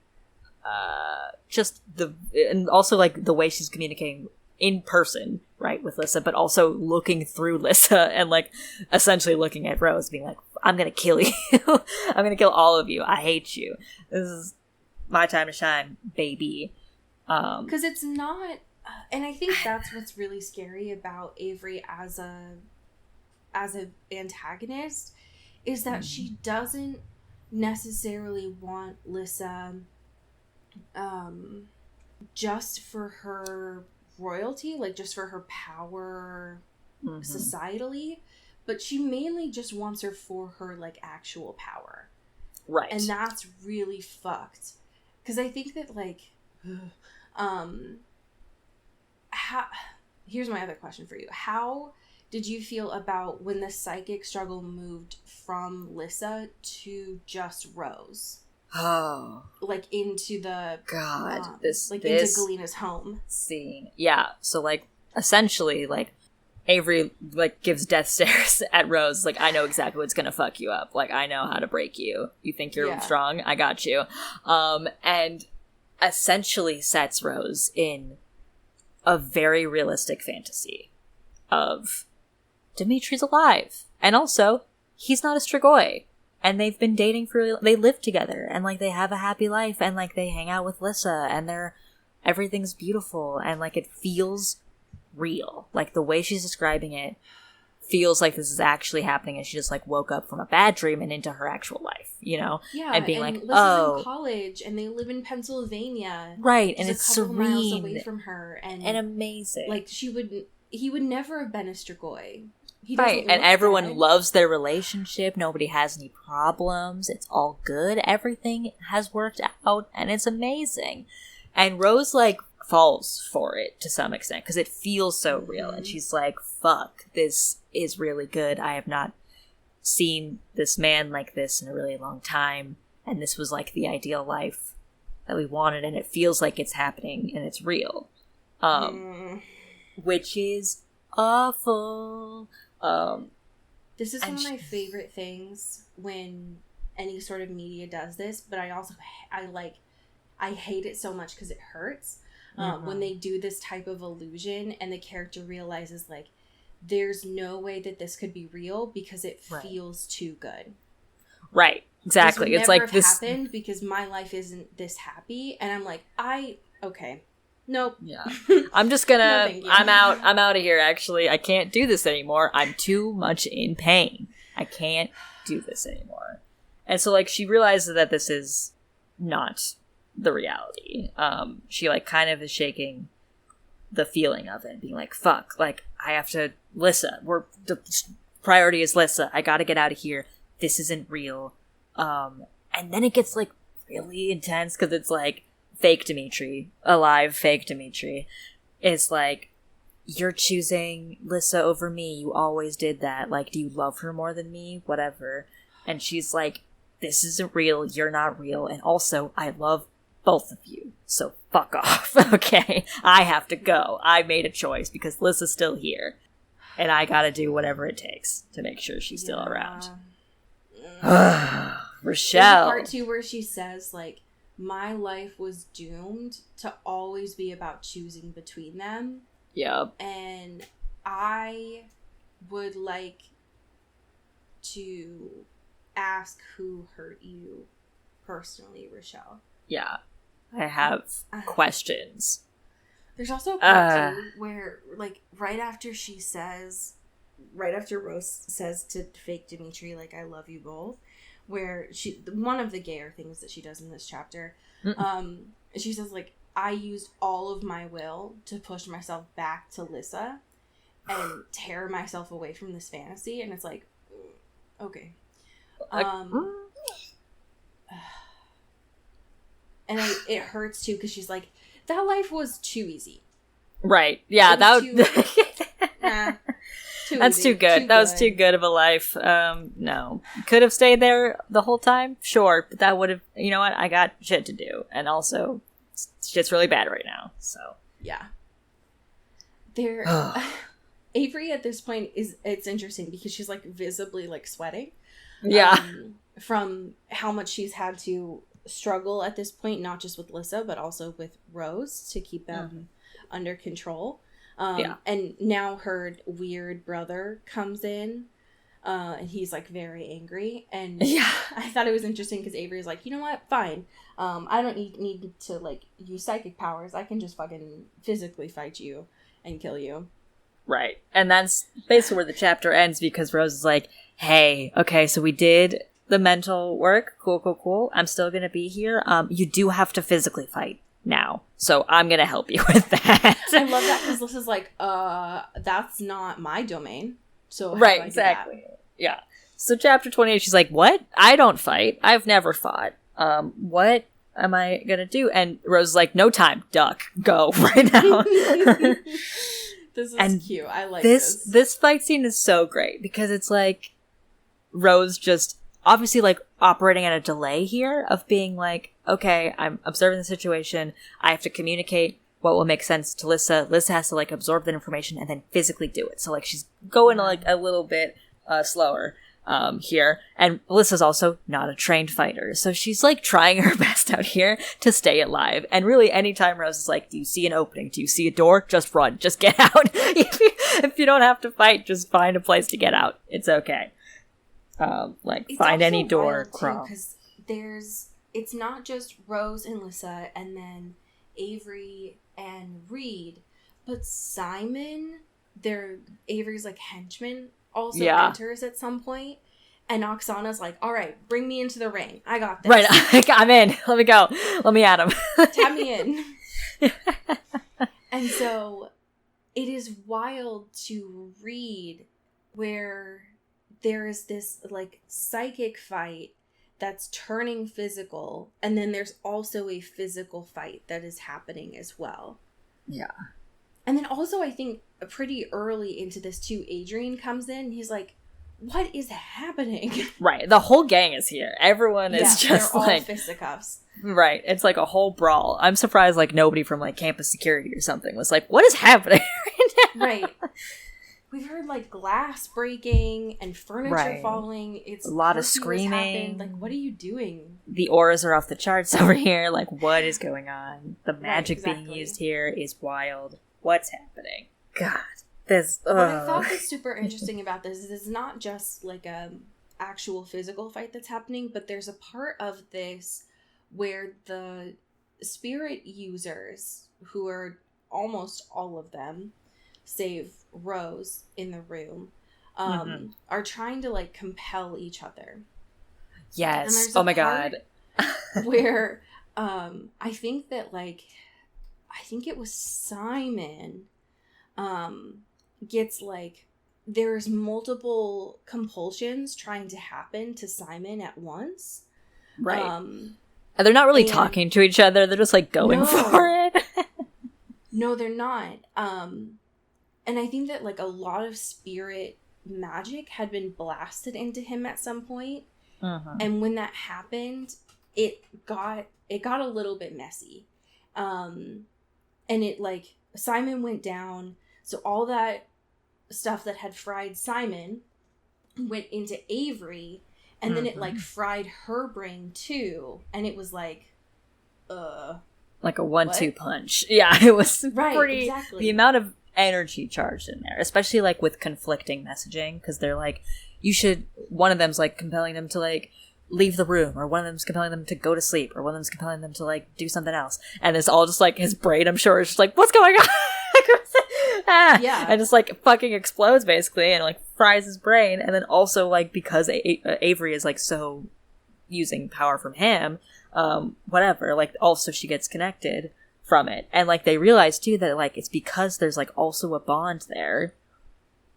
just and also, like, the way she's communicating in person, right, with Lissa, but also looking through Lissa and, like, essentially looking at Rose, being like, I'm gonna kill you. I'm gonna kill all of you. I hate you. This is my time to shine, baby. Because it's not, and I think that's what's really scary about Avery as a antagonist, is that she doesn't necessarily want Lissa just for her royalty, like just for her power societally, but she mainly just wants her for her, like, actual power. Right. And that's really fucked. Because I think that, like, here's my other question for you. How did you feel about when the psychic struggle moved from Lissa to just Rose? Oh. Like, into the... God. into Galena's home. Scene. Yeah. So, like, essentially, like, Avery, like, gives death stares at Rose. Like, I know exactly what's gonna fuck you up. Like, I know how to break you. You think you're strong? I got you. And essentially sets Rose in a very realistic fantasy of Dimitri's alive. And also, he's not a Strigoi. And they've been dating they live together, and, like, they have a happy life, and, like, they hang out with Lissa, and everything's beautiful, and, like, it feels real. Like, the way she's describing it feels like this is actually happening, and she just, like, woke up from a bad dream and into her actual life, you know? Yeah, and being like, Lissa's in college, and they live in Pennsylvania. Right, and it's it's a couple serene. miles away from her, and amazing. Like, he would never have been a Strigoi. Right, and everyone loves their relationship. Nobody has any problems. It's all good. Everything has worked out, and it's amazing. And Rose, like, falls for it to some extent, because it feels so real. And she's like, fuck, this is really good. I have not seen this man like this in a really long time. And this was, like, the ideal life that we wanted, and it feels like it's happening, and it's real. Which is awful. This is one of my favorite things when any sort of media does this, but I hate it so much because it hurts when they do this type of illusion and the character realizes, like, there's no way that this could be real because it feels too good. Right. Exactly. It's like this happened because my life isn't this happy, and I'm like, okay. Nope. Yeah. I'm just gonna, no, I'm out of here, actually. I can't do this anymore. I'm too much in pain. I can't do this anymore. And so, like, she realizes that this is not the reality. She, like, kind of is shaking the feeling of it and being like, fuck, like, I have to, Lissa, the priority is Lissa. I gotta get out of here. This isn't real. And then it gets, like, really intense because it's like, fake Dimitri, alive fake Dimitri, is like, you're choosing Lissa over me. You always did that. Like, do you love her more than me? Whatever. And she's like, this isn't real. You're not real. And also, I love both of you. So fuck off. Okay. I have to go. I made a choice because Lissa's still here. And I gotta do whatever it takes to make sure she's still around. Rochelle. There's a part too where she says, like, my life was doomed to always be about choosing between them. Yep. And I would like to ask who hurt you personally, Rochelle. Yeah. I have questions. There's also a part too where, like, right after Rose says to fake Dimitri, like, I love you both, where one of the gayer things that she does in this chapter, she says, like, I used all of my will to push myself back to Lissa and tear myself away from this fantasy, and it's like, okay. And it hurts too, because she's like, that life was too easy. Right. Yeah, That's too good. That was too good of a life. No. Could have stayed there the whole time? Sure. But that would have, you know what? I got shit to do. And also, shit's really bad right now. So. Yeah. Avery at this point it's interesting because she's, like, visibly, like, sweating. Yeah. From how much she's had to struggle at this point, not just with Lissa, but also with Rose to keep them under control. And now her weird brother comes in, and he's, like, very angry. And I thought it was interesting because Avery's like, you know what? Fine. I don't need to, like, use psychic powers. I can just fucking physically fight you and kill you. Right. And that's basically where the chapter ends, because Rose is like, hey, okay, so we did the mental work. Cool. I'm still gonna be here. You do have to physically fight now. So I'm gonna help you with that. I love that because Lissa's like, that's not my domain. So how right, do I do exactly. that? Yeah. So chapter 28, she's like, what? I don't fight. I've never fought. What am I gonna do? And Rose is like, no time. Duck. Go right now. This is cute. I like this. This fight scene is so great because it's like Rose just obviously, like, operating at a delay here of being like, okay, I'm observing the situation. I have to communicate what will make sense to Lissa. Lissa has to, like, absorb that information and then physically do it. So, like, she's going, like, a little bit slower here. And Lissa's also not a trained fighter. So she's, like, trying her best out here to stay alive. And really, anytime Rose is like, do you see an opening? Do you see a door? Just run. Just get out. If you don't have to fight, just find a place to get out. It's okay. It's find any door, crawl. Because it's not just Rose and Lissa and then Avery and Reed, but Simon, Avery's, like, henchman, also enters at some point, and Oksana's like, all right, bring me into the ring. I got this. Right, I'm in. Let me go. Let me at him. Tap me in. And so it is wild to read where there is this, like, psychic fight that's turning physical, and then there's also a physical fight that is happening as well. Yeah. And then also, I think, pretty early into this, too, Adrian comes in, and he's like, what is happening? Right. The whole gang is here. Everyone is just, they're all like... fisticuffs. Right. It's like a whole brawl. I'm surprised, like, nobody from, like, campus security or something was like, what is happening right now? Right. We've heard, like, glass breaking and furniture falling. It's a lot of screaming. Like, what are you doing? The auras are off the charts over here. Like, what is going on? The magic being used here is wild. What's happening? God. What I thought was super interesting about this is it's not just, like, a actual physical fight that's happening, but there's a part of this where the spirit users, who are almost all of them, save Rose in the room, are trying to, like, compel each other. Yes. Oh my god. Where I think that, like, I think it was Simon gets, like, there's multiple compulsions trying to happen to Simon at once. Right. And they're not really talking to each other. They're just, like, going for it. No, they're not. And I think that, like, a lot of spirit magic had been blasted into him at some point. And when that happened, it got a little bit messy. And it, like, Simon went down. So all that stuff that had fried Simon went into Avery. And then it, like, fried her brain, too. And it was like, like a 1-2 punch. Yeah, it was pretty... Exactly. The amount of energy charged in there, especially, like, with conflicting messaging, because they're like, you should... One of them's, like, compelling them to, like, leave the room, or one of them's compelling them to go to sleep, or one of them's compelling them to, like, do something else. And it's all just, like, his brain, I'm sure, is just like, what's going on? Yeah. And just, like, fucking explodes, basically, and, like, fries his brain. And then also, like, because Avery is, like, so using power from him, whatever, like, also she gets connected from it. And, like, they realize, too, that, like, it's because there's, like, also a bond there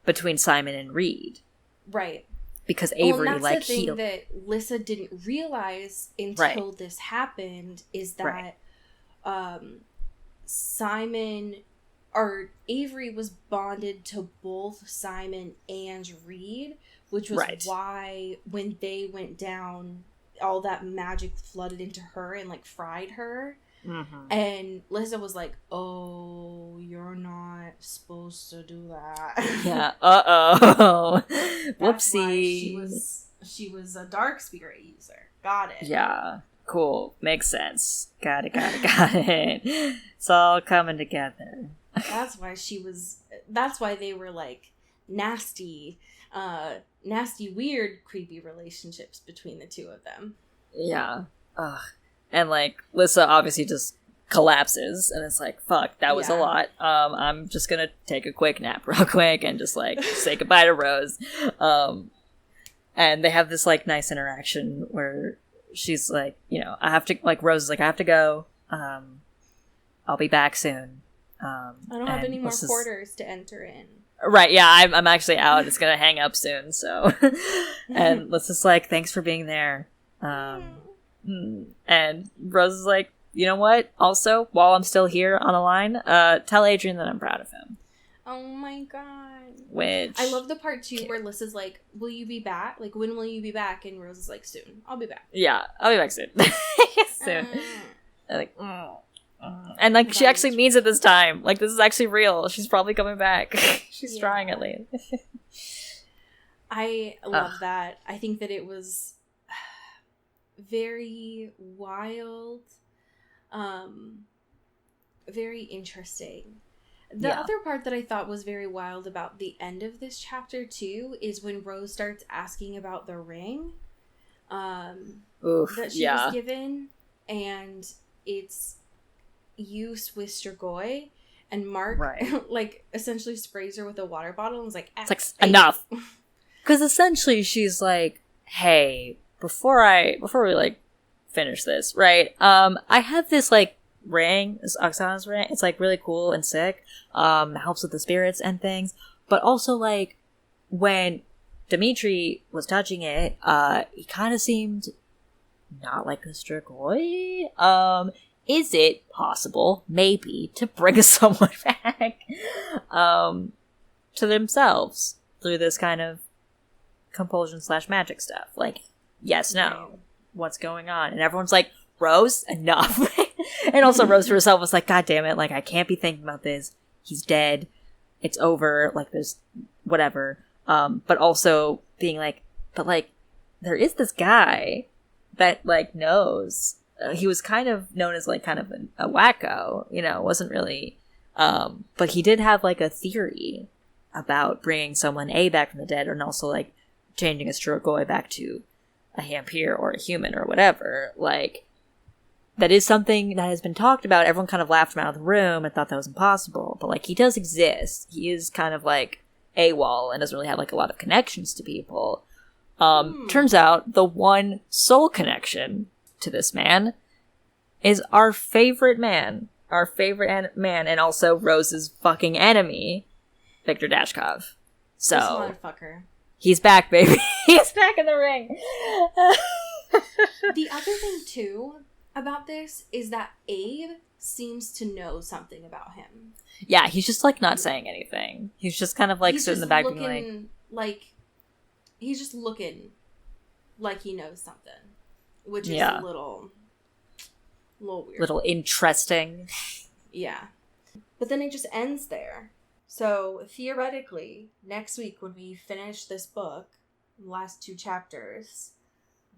between Simon and Reed. Right. Because Avery, and that's like, the thing that Lissa didn't realize until this happened, is that Simon, or Avery, was bonded to both Simon and Reed, which was why when they went down, all that magic flooded into her and, like, fried her. Mm-hmm. And Lissa was like, oh, you're not supposed to do that. Yeah. Uh-oh. Whoopsie. She was a dark spirit user. Got it. Yeah. Cool. Makes sense. Got it. It's all coming together. That's why they were, like, nasty, weird, creepy relationships between the two of them. Yeah. Ugh. And, like, Lissa obviously just collapses, and it's like, fuck, that was a lot. I'm just gonna take a quick nap real quick and just, like, say goodbye to Rose. And they have this, like, nice interaction where she's like, you know, I have to, like, Rose is like, I have to go. I'll be back soon. I don't have any more quarters to enter in. Right, yeah, I'm actually out. It's gonna hang up soon, so. And Lissa's like, thanks for being there. And Rose is like, you know what? Also, while I'm still here on the line, tell Adrian that I'm proud of him. Oh my god. Which I love the part too where Lissa's like, will you be back? Like, when will you be back? And Rose is like, soon. I'll be back. Yeah, I'll be back soon. Soon. Like, and, like, she actually means it this time. Like, this is actually real. She's probably coming back. She's trying at least. I love that. I think that it was very wild, very interesting. The other part that I thought was very wild about the end of this chapter too is when Rose starts asking about the ring that she was given, and it's you Swiss Strigoi, and Mark like essentially sprays her with a water bottle and is like, it's like, enough. Because essentially she's like, hey, before we, like, finish this, right? I have this, like, ring, this Oksana's ring. It's, like, really cool and sick. Helps with the spirits and things. But also, like, when Dimitri was touching it, he kind of seemed not like a Strigoi. Is it possible, maybe, to bring someone back, to themselves through this kind of compulsion/magic stuff? Like, yes, no, what's going on? And everyone's like, Rose, enough. And also Rose to herself was like, God damn it, like, I can't be thinking about this. He's dead. It's over. Like, there's whatever. But also being like, but, like, there is this guy that, like, knows. He was kind of known as, like, kind of a wacko, you know, wasn't really, but he did have, like, a theory about bringing someone back from the dead, and also, like, changing a Strigoi back to a Vampire or a human or whatever. Like, that is something that has been talked about. Everyone kind of laughed him out of the room and thought that was impossible. But, like, he does exist. He is kind of, like, AWOL and doesn't really have, like, a lot of connections to people. Turns out the one sole connection to this man is our favorite man. Our favorite man, and also Rose's fucking enemy, Victor Dashkov. So, this motherfucker. He's back, baby. He's back in the ring. The other thing, too, about this is that Abe seems to know something about him. Yeah, he's just, like, not saying anything. He's just kind of, like, sitting in the back being like, he's just looking like he knows something, which is a little weird. Little interesting. Yeah. But then it just ends there. So, theoretically, next week when we finish this book, the last 2 chapters,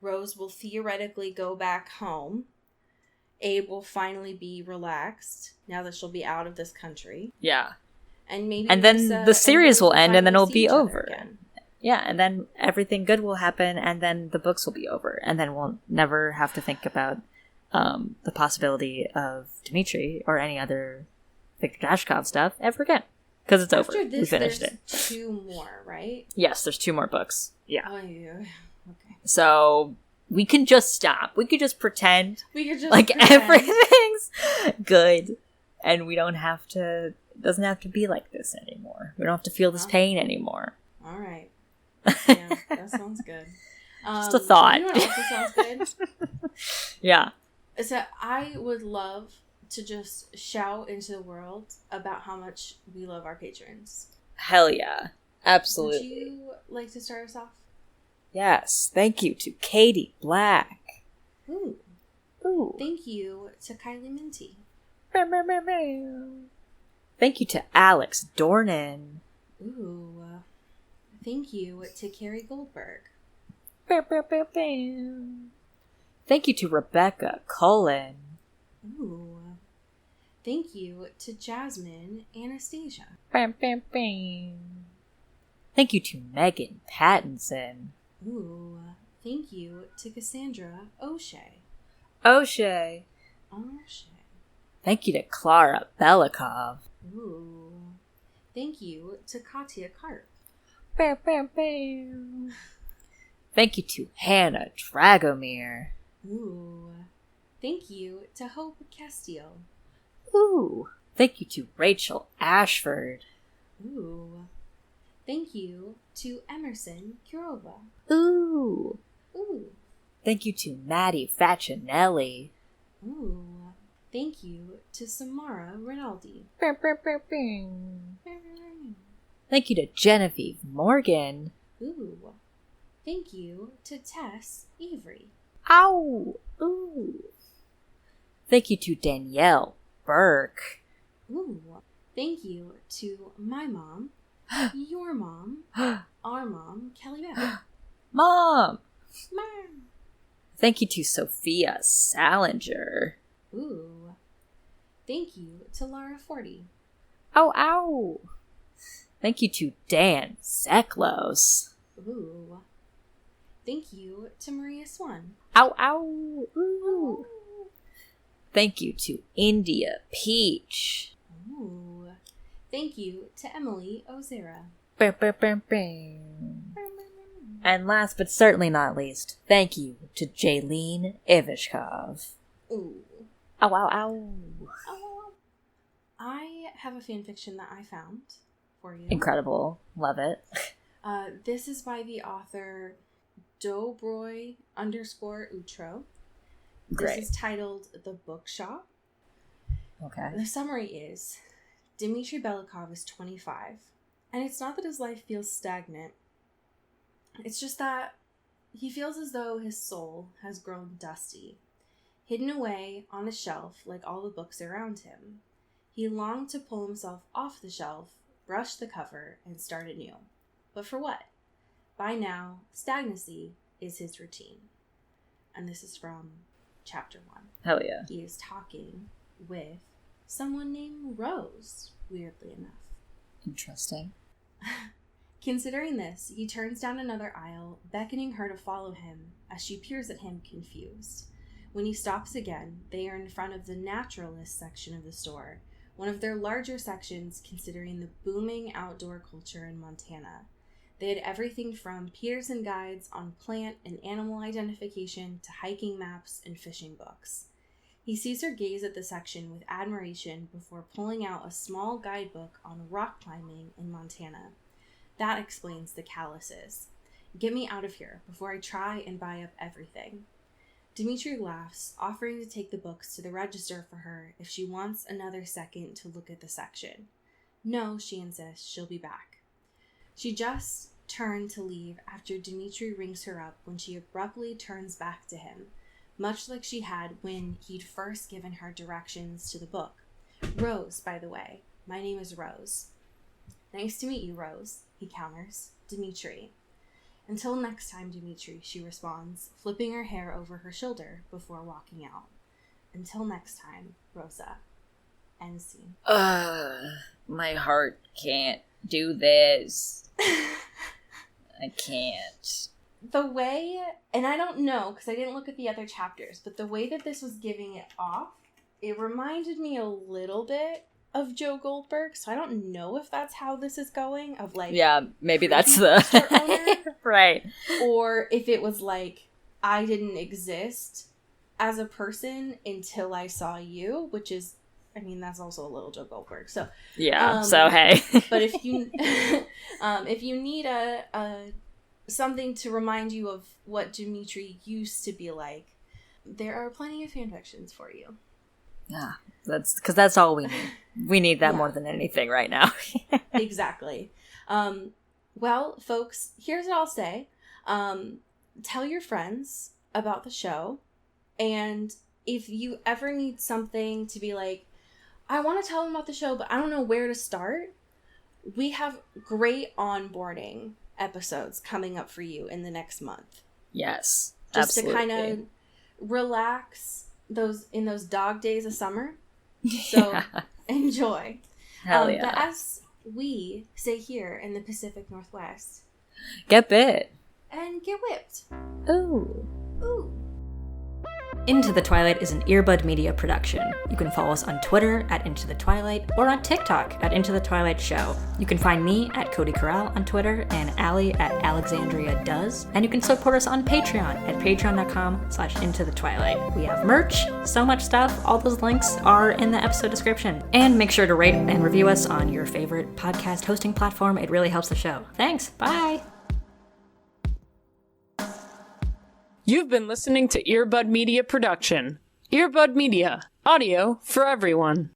Rose will theoretically go back home. Abe will finally be relaxed now that she'll be out of this country. Yeah. And maybe And then the series will end and then it'll be over. Again. Yeah, and then everything good will happen and then the books will be over. And then we'll never have to think about the possibility of Dmitri or any other Viktor Dashkov stuff ever again. Because it's over. We finished it. 2 more, right? Yes, there's 2 more books. Yeah. Oh, yeah. Okay. So we can just stop. We could just pretend pretend. Everything's good. And we don't have to... It doesn't have to be like this anymore. We don't have to feel this pain anymore. All right. Yeah, that sounds good. Just a thought. You know what also sounds good? Yeah. Is that I would love to just shout into the world about how much we love our patrons. Hell yeah. Absolutely. Would you like to start us off? Yes. Thank you to Katie Black. Ooh. Ooh. Thank you to Kylie Minty. Thank you to Alex Dornan. Ooh. Thank you to Carrie Goldberg. Thank you to Rebecca Cullen. Ooh. Thank you to Jasmine Anastasia. Thank you to Megan Pattinson. Ooh. Thank you to Cassandra O'Shea. O'Shea. Thank you to Clara Belikov. Ooh. Thank you to Katya Karp. Thank you to Hannah Dragomir. Ooh. Thank you to Hope Castile. Ooh. Thank you to Rachel Ashford. Ooh. Thank you to Emerson Kurova. Ooh. Ooh. Thank you to Maddie Facinelli. Ooh. Thank you to Samara Rinaldi. Thank you to Genevieve Morgan. Ooh. Thank you to Tess Avery. Ow! Ooh. Thank you to Danielle Burke. Ooh. Thank you to my mom, your mom, our mom, Kelly Beth. Mom! Mom. Thank you to Sophia Salinger. Ooh. Thank you to Lara Forty. Ow, ow! Thank you to Dan Zeklos. Ooh. Thank you to Maria Swan. Ow, ow! Ooh. Thank you to India Peach. Ooh. Thank you to Emily Ozera. And last but certainly not least, thank you to Jaylene Ivishkov. Ooh. Ow, ow, ow. Oh. I have a fanfiction that I found for you. Incredible. Love it. This is by the author Dobroy_Utro. Great. This is titled The Bookshop. Okay. The summary is, Dmitri Belikov is 25, and it's not that his life feels stagnant. It's just that he feels as though his soul has grown dusty, hidden away on a shelf like all the books around him. He longed to pull himself off the shelf, brush the cover, and start anew. But for what? By now, stagnancy is his routine. And this is from chapter 1. Hell yeah. He is talking with someone named Rose, weirdly enough. Interesting. Considering this, he turns down another aisle, beckoning her to follow him as she peers at him confused. When he stops again, they are in front of the naturalist section of the store, one of their larger sections considering the booming outdoor culture in Montana. They had everything from Peterson guides on plant and animal identification to hiking maps and fishing books. He sees her gaze at the section with admiration before pulling out a small guidebook on rock climbing in Montana. That explains the calluses. Get me out of here before I try and buy up everything. Dmitri laughs, offering to take the books to the register for her if she wants another second to look at the section. No, she insists, she'll be back. She just turned to leave after Dmitri rings her up when she abruptly turns back to him, much like she had when he'd first given her directions to the book. Rose, by the way. My name is Rose. Nice to meet you, Rose, he counters. Dmitri. Until next time, Dimitri, she responds, flipping her hair over her shoulder before walking out. Until next time, Rosa. End scene. My heart can't do this. I can't. The way, and I don't know, because I didn't look at the other chapters, but the way that this was giving it off, it reminded me a little bit of Joe Goldberg, so I don't know if that's how this is going, of like... Yeah, maybe that's the... owner, right. or if it was like, I didn't exist as a person until I saw you, which is, I mean, that's also a little Joe Goldberg, so... Yeah, so hey. But if you need a something to remind you of what Dimitri used to be like, there are plenty of fanfictions for you. Yeah, that's all we need. We need that more than anything right now. Exactly. Well, folks, here's what I'll say. Tell your friends about the show, and if you ever need something to be like, I want to tell them about the show, but I don't know where to start, we have great onboarding episodes coming up for you in the next month. Yes, just absolutely. to kind of relax in those dog days of summer. So enjoy. Hell yeah. But as we say here in the Pacific Northwest, get bit and get whipped. Ooh. Ooh. Into the Twilight is an Earbud Media production. You can follow us on Twitter at Into the Twilight or on TikTok at Into the Twilight Show. You can find me at Cody Corral on Twitter and Allie at Alexandria Does. And you can support us on Patreon at patreon.com/Into the Twilight. We have merch, so much stuff. All those links are in the episode description. And make sure to rate and review us on your favorite podcast hosting platform. It really helps the show. Thanks. Bye. You've been listening to Earbud Media Production. Earbud Media, audio for everyone.